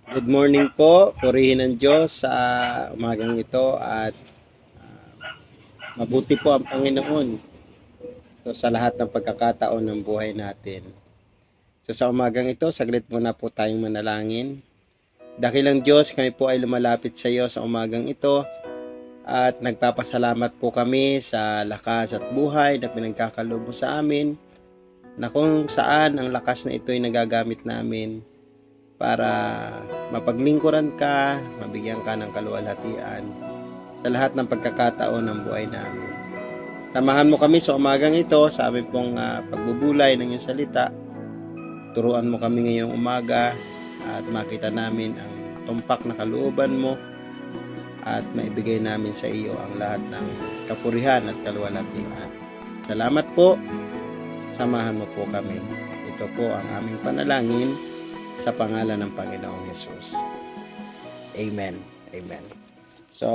Good morning po, purihin ng Diyos sa umagang ito at mabuti po ang Panginoon sa lahat ng pagkakataon ng buhay natin. So sa umagang ito, saglit muna po tayong manalangin. Dakilang Diyos, kami po ay lumalapit sa iyo sa umagang ito at nagpapasalamat po kami sa lakas at buhay na pinagkakalob mo sa amin, na kung saan ang lakas na ito ay nagagamit namin para mapaglingkuran ka, mabigyan ka ng kaluwalhatian sa lahat ng pagkakataon ng buhay namin. Samahan mo kami sa umagang ito sa aming pong pagbubulay ng iyong salita. Turuan mo kami ngayong umaga at makita namin ang tumpak na kalooban mo at maibigay namin sa iyo ang lahat ng kapurihan at kaluwalhatian. Salamat po. Samahan mo po kami. Ito po ang aming panalangin sa pangalan ng Panginoong Hesus. Amen. Amen. So,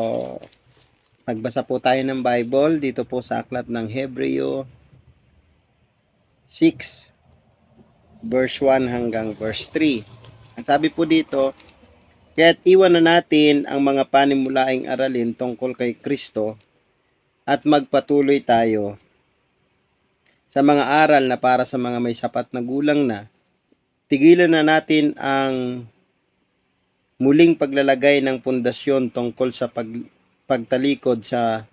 magbasa po tayo ng Bible dito po sa aklat ng Hebreo 6 verse 1 hanggang verse 3. Ang sabi po dito, kaya't iwan na natin ang mga panimulaing aralin tungkol kay Kristo at magpatuloy tayo sa mga aral na para sa mga may sapat na gulang na. Tigilan na natin ang muling paglalagay ng pundasyon tungkol sa pagtalikod sa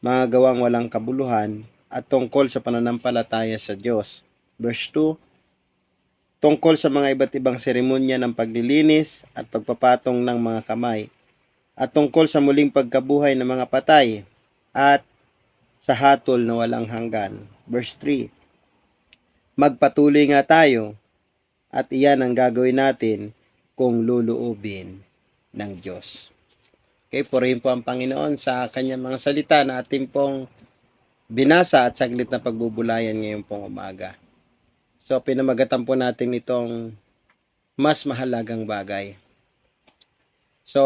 mga gawang walang kabuluhan at tungkol sa pananampalataya sa Diyos. Verse 2, tungkol sa mga iba't ibang seremonya ng paglilinis at pagpapatong ng mga kamay at tungkol sa muling pagkabuhay ng mga patay at sa hatol na walang hanggan. Verse 3, magpatuloy nga tayo at iyan ang gagawin natin kung luluubin ng Diyos. Okay, purihin po ang Panginoon sa kanyang mga salita na ating pong binasa at saglit na pagbubulayan ngayon pong umaga. So, pinamagatan po natin itong mas mahalagang bagay. So,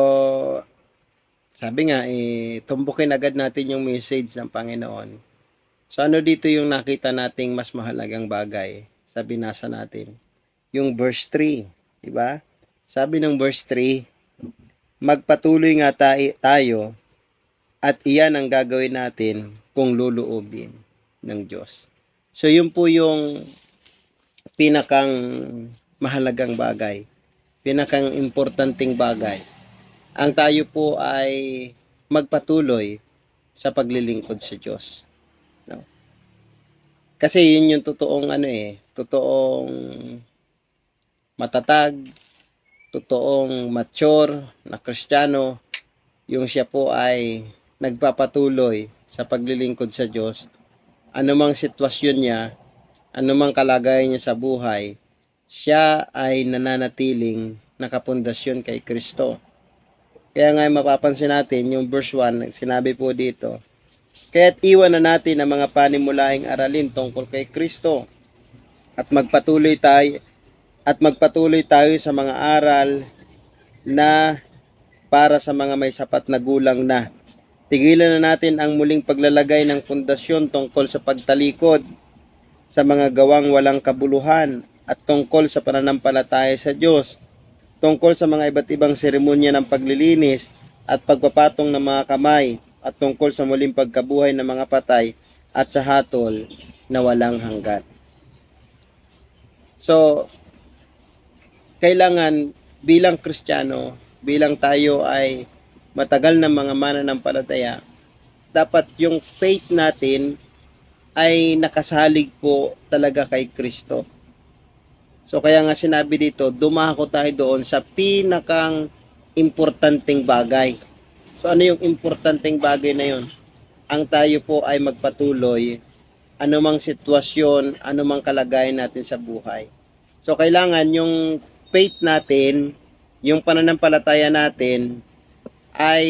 sabi nga, tumbukin agad natin yung message ng Panginoon. So, ano dito yung nakita nating mas mahalagang bagay sa binasa natin? Yung verse 3, di ba? Sabi ng verse 3, magpatuloy nga tayo at iyan ang gagawin natin kung luluubin ng Diyos. So, yun po yung pinakang mahalagang bagay, pinakang importanteng bagay. Ang tayo po ay magpatuloy sa paglilingkod sa Diyos. No? Kasi yun yung totoong totoong matatag, totoong mature na Kristiyano, yung siya po ay nagpapatuloy sa paglilingkod sa Diyos. Anumang sitwasyon niya, anumang kalagayan niya sa buhay, siya ay nananatiling nakapundasyon kay Kristo. Kaya nga mapapansin natin yung verse 1, sinabi po dito, kaya't iwan na natin ang mga panimulaing aralin tungkol kay Kristo at magpatuloy tayo sa mga aral na para sa mga may sapat na gulang na. Tigilan na natin ang muling paglalagay ng pundasyon tungkol sa pagtalikod sa mga gawang walang kabuluhan at tungkol sa pananampalataya sa Diyos, tungkol sa mga iba't ibang seremonya ng paglilinis at pagpapatong ng mga kamay at tungkol sa muling pagkabuhay ng mga patay at sa hatol na walang hanggan. So, kailangan bilang Kristiyano, bilang tayo ay matagal na mga mananampalataya, dapat yung faith natin ay nakasalig po talaga kay Kristo. So kaya nga sinabi dito, dumako tayo doon sa pinakang importanteng bagay. So ano yung importanteng bagay na yun? Ang tayo po ay magpatuloy, anumang sitwasyon, anumang kalagayan natin sa buhay. So kailangan yung faith natin, yung pananampalataya natin ay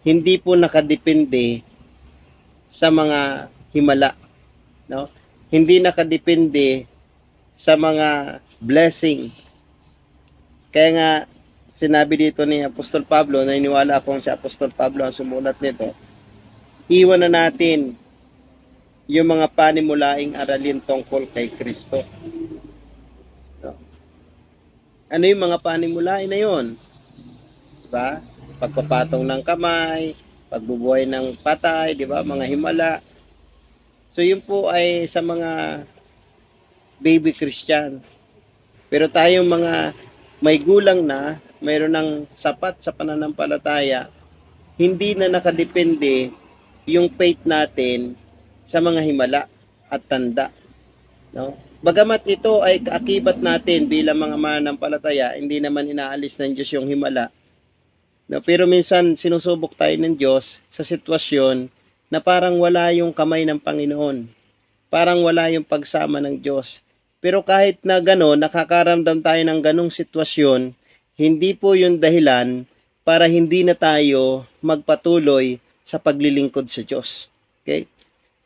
hindi po nakadepende sa mga himala, no? Hindi nakadepende sa mga blessing. Kaya nga sinabi dito ni Apostol Pablo, naniniwala akong si Apostol Pablo ang sumulat nito, iwan na natin yung mga panimulaing aralin tungkol kay Kristo. No? Ano yung mga panimulain na yon? Diba? Pagpapatong ng kamay, pagbubuhay ng patay, di ba? Mga himala. So yun po ay sa mga baby Christian. Pero tayong mga may gulang na, mayroon ng sapat sa pananampalataya, hindi na nakadepende yung faith natin sa mga himala at tanda. No? Bagamat ito ay kaakibat natin bilang mga mananampalataya, hindi naman inaalis ng Diyos yung himala. No? Pero minsan sinusubok tayo ng Diyos sa sitwasyon na parang wala yung kamay ng Panginoon. Parang wala yung pagsama ng Diyos. Pero kahit na gano'n, nakakaramdam tayo ng ganong sitwasyon, hindi po yung dahilan para hindi na tayo magpatuloy sa paglilingkod sa Diyos. Okay?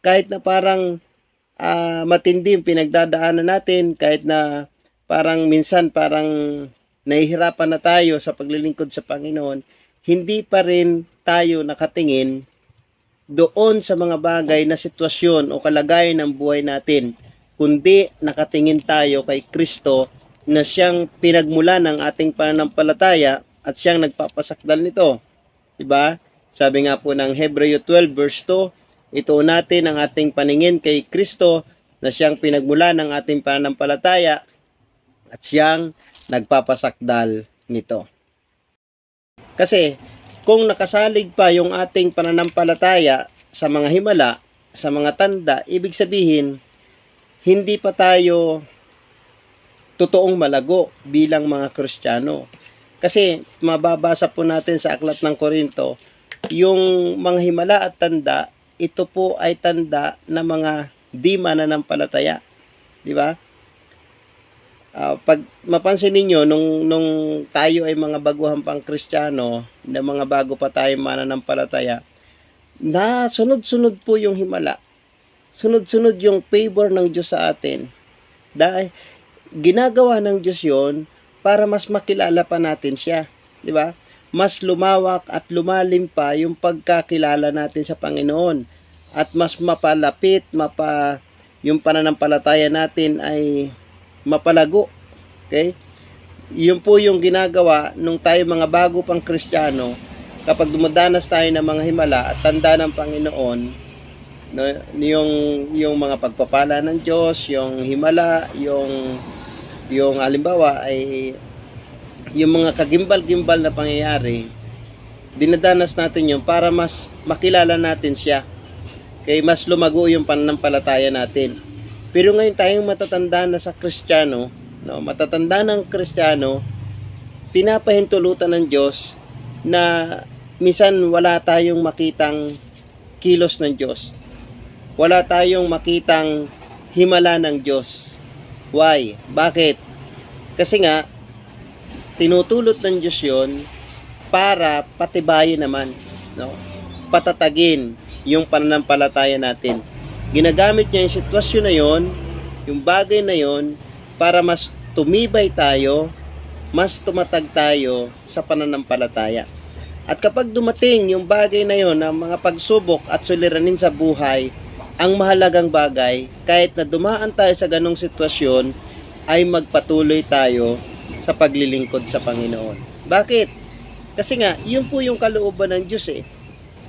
Kahit na parang matindi yung pinagdadaanan natin, kahit na parang minsan parang nahihirapan na tayo sa paglilingkod sa Panginoon, hindi pa rin tayo nakatingin doon sa mga bagay na sitwasyon o kalagayan ng buhay natin, kundi nakatingin tayo kay Kristo na siyang pinagmula ng ating pananampalataya at siyang nagpapasakdal nito. Diba? Sabi nga po ng Hebreo 12 verse 2, ito natin ang ating paningin kay Kristo na siyang pinagmula ng ating pananampalataya at siyang nagpapasakdal nito. Kasi kung nakasalig pa yung ating pananampalataya sa mga himala, sa mga tanda, ibig sabihin, hindi pa tayo totoong malago bilang mga Kristiyano. Kasi mababasa po natin sa Aklat ng Korinto, yung mga himala at tanda, ito po ay tanda na mga di mananampalataya. Di ba? Pag mapansin ninyo, nung tayo ay mga baguhan pang Kristiyano, na mga bago pa tayo mananampalataya, na sunod-sunod po yung himala. Sunod-sunod yung favor ng Diyos sa atin. Dahil ginagawa ng Diyos yon para mas makilala pa natin siya. Di ba? Mas lumawak at lumalim pa yung pagkakilala natin sa Panginoon. At mas mapalapit, yung pananampalataya natin ay mapalago. Okay? Yun po yung ginagawa nung tayo mga bago pang Kristiyano, kapag dumadanas tayo ng mga himala at tanda ng Panginoon, no, yung mga pagpapala ng Diyos, yung himala, yung halimbawa ay yung mga kagimbal-gimbal na pangyayari, dinadanas natin yun para mas makilala natin siya. Kaya mas lumago yung pananampalataya natin. Pero ngayon tayong matatanda na sa Kristiyano, no, matatanda ng Kristiyano, pinapahintulutan ng Diyos na minsan wala tayong makitang kilos ng Diyos. Wala tayong makitang himala ng Diyos. Why? Bakit? Kasi nga, tinutulot ng Diyos yun para patibayin naman, no? Patatagin yung pananampalataya natin. Ginagamit niya yung sitwasyon na yon, yung bagay na yon, para mas tumibay tayo, mas tumatag tayo sa pananampalataya. At kapag dumating yung bagay na yon, ang mga pagsubok at suliranin sa buhay, ang mahalagang bagay, kahit na dumaan tayo sa ganong sitwasyon, ay magpatuloy tayo sa paglilingkod sa Panginoon. Bakit? Kasi nga, yun po yung kalooban ng Diyos eh.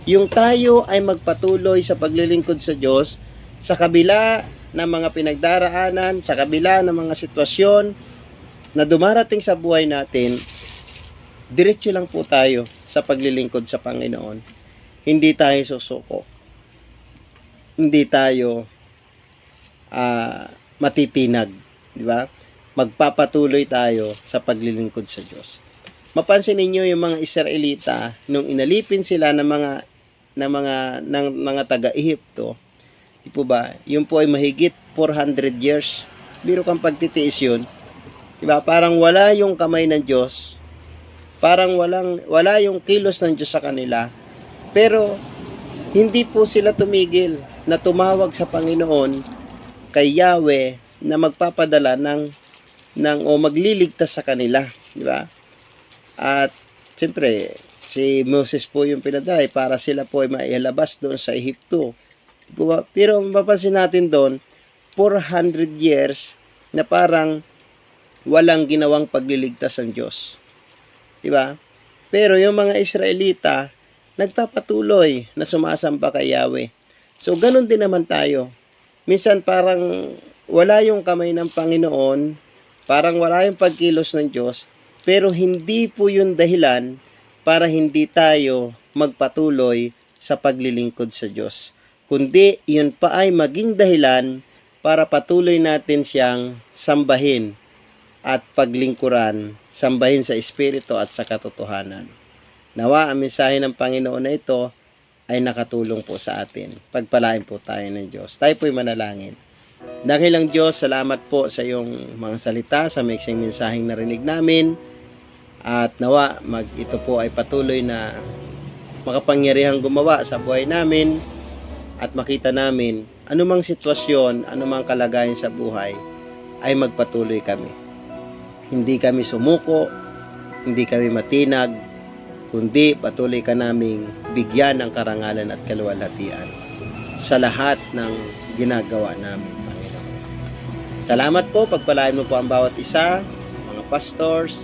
Yung tayo ay magpatuloy sa paglilingkod sa Diyos sa kabila ng mga pinagdaraanan, sa kabila ng mga sitwasyon na dumarating sa buhay natin, diretso lang po tayo sa paglilingkod sa Panginoon. Hindi tayo susuko. Hindi tayo matitinag. Di ba? Magpapatuloy tayo sa paglilingkod sa Diyos. Mapansin ninyo yung mga Israelita nung inalipin sila ng mga taga-Ehipto, di po ba? Yun po ay mahigit 400 years. Biro kang pagtitiis yun. Di ba? Parang wala yung kamay ng Diyos. Parang wala yung kilos ng Diyos sa kanila. Pero hindi po sila tumigil na tumawag sa Panginoon kay Yahweh na magpapadala o magliligtas sa kanila, di ba? At siyempre, si Moses po yung pinadala para sila po ay mailalabas doon sa Ehipto. Pero mapapansin natin doon, 400 years na parang walang ginawang pagliligtas ang Diyos. Diba? Pero yung mga Israelita, nagpapatuloy na sumasamba kay Yahweh. So, ganun din naman tayo. Minsan parang wala yung kamay ng Panginoon, parang wala yung pagkilos ng Diyos, pero hindi po yung dahilan para hindi tayo magpatuloy sa paglilingkod sa Diyos. Kundi, yun pa ay maging dahilan para patuloy natin siyang sambahin at paglingkuran, sambahin sa Espiritu at sa katotohanan. Nawa ang mensahe ng Panginoon na ito ay nakatulong po sa atin. Pagpalain po tayo ng Diyos. Tayo po'y manalangin. Dakilang Diyos, salamat po sa iyong mga salita, sa maiksing mensaheng narinig namin. At nawa, ito po ay patuloy na makapangyarihang gumawa sa buhay namin at makita namin anumang sitwasyon, anumang kalagayan sa buhay ay magpatuloy kami. Hindi kami sumuko, hindi kami matinag, kundi patuloy ka naming bigyan ng karangalan at kaluwalhatian sa lahat ng ginagawa namin, Panginoon. Salamat po, pagpalain mo po ang bawat isa, mga pastors,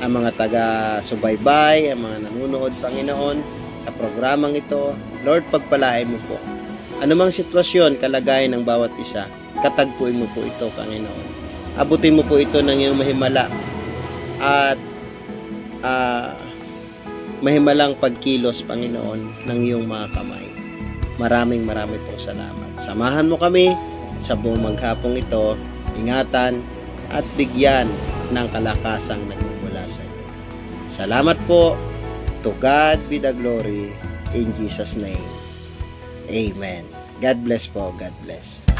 ang mga taga-subaybay, ang mga nanonood, Panginoon, sa programang ito. Lord, pagpalain mo po. Anumang sitwasyon, kalagayan ng bawat isa, katagpuin mo po ito, Panginoon. Abutin mo po ito ng iyong mahimala at mahimalang pagkilos, Panginoon, ng iyong mga kamay. Maraming pong salamat. Samahan mo kami sa buong maghapong ito, ingatan at bigyan ng kalakasang nagmumula sa iyo. Salamat po. To God be the glory in Jesus' name. Amen. God bless po. God bless.